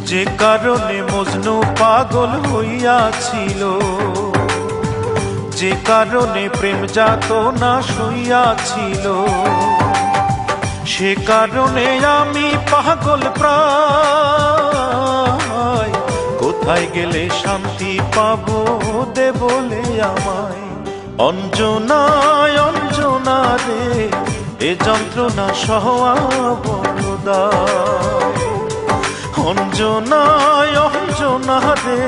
যে কারণে মজনু পাগল হইয়াছিল, যে কারণে প্রেম যাতনা সইয়াছিল, সে কারণে আমি পাগল প্রায়। কোথায় গেলে শান্তি পাবো দে বলে আমায়। অঞ্জনায় অঞ্জনা রে, এ যন্ত্রণা সহা বড় দায়। অঞ্জনায় অঞ্জনা রে,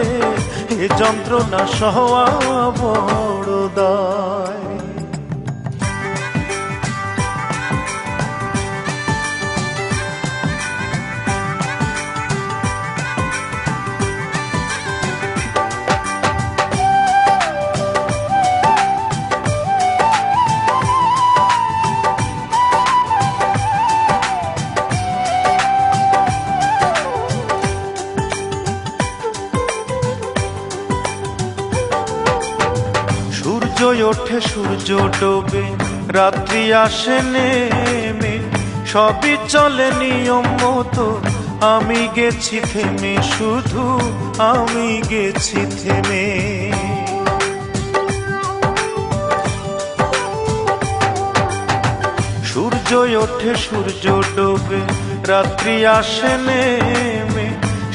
এ যন্ত্রণা সহা বড় দায়। সূর্য ওঠে সূর্য ডোবে, রাত্রি আসে নেমে, সবই চলে নিয়ম মতো, আমি গেছি থেমে, শুধু আমি গেছি থেমে। সূর্য ওঠে সূর্য ডোবে, রাত্রি আসে নেমে,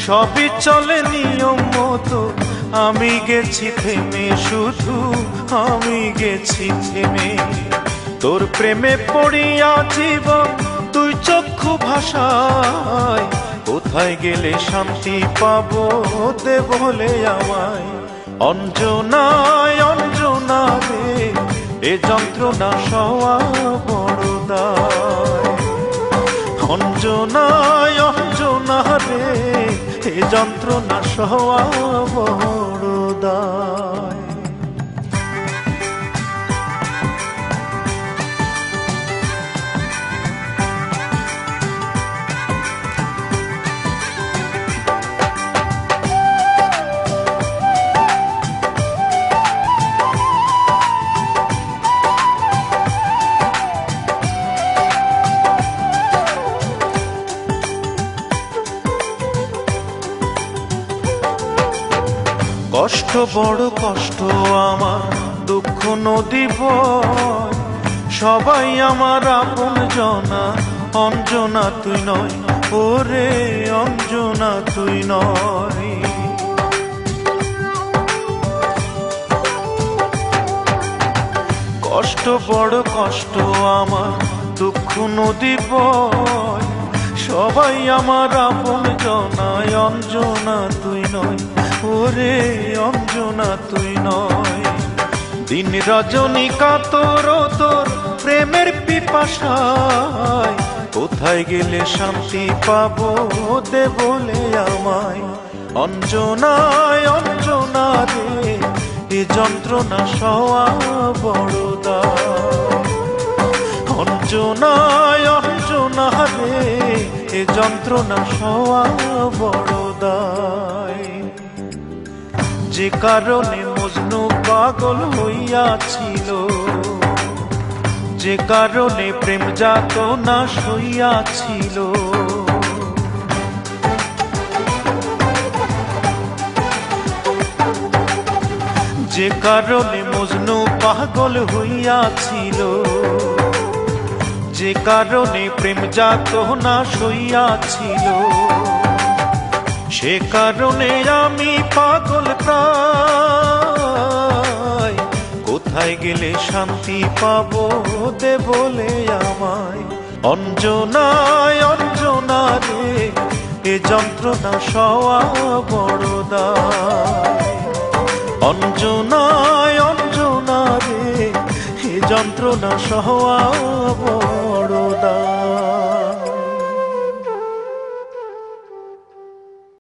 সবই চলে নিয়ম মতো, আমি গেছি থেমে, শুধু আমি গেছি থেমে। তোর প্রেমে পড়িয়া জীবন তুই চক্ষু ভাষায়, কোথায় গেলে শান্তি পাবো দে বলে আমায়। অঞ্জনায় অঞ্জনা রে, এ যন্ত্রণা সওয়া বড় দায়। অঞ্জনায় অঞ্জনা রে, এ যন্ত্রণা সওয়া বড় দায়। কষ্ট বড় কষ্ট আমার, দুঃখ নদী বয়, সবাই আমার আপন জনা, অঞ্জনা তুই নয়, ওরে অঞ্জনা তুই নয়। কষ্ট বড় কষ্ট আমার, দুঃখ নদী বয়, সবাই আমার আপন জনা, অঞ্জনা তুই নয়, ওরে অঞ্জনা তুই নয়। দিন রজনী কাতর তোর প্রেমের পিপাসায়, কোথায় গেলে শান্তি পাবো দে বলে আমায়। অঞ্জনায় অঞ্জনা রে, এ যন্ত্রণা সওয়া বড় দায়। অঞ্জনায় অঞ্জনা রে, এ যন্ত্রণা সওয়া বড় দায়। যে কারণে মজনু পাগল হইয়াছিল, যে কারণে প্রেম যাতনা সইয়াছিল, যে কারণে মজনু পাগল হইয়াছিল, যে কারণে প্রেম যাতনা সইয়াছিল, সে কারণে আমি পাগল প্রায়। কোথায় গেলে শান্তি পাবো দে বলে আমায়। অঞ্জনায় অঞ্জনা রে, এ যন্ত্রণা সওয়া বড় দায়। অঞ্জনায় অঞ্জনা রে, এ যন্ত্রণা সওয়া বড়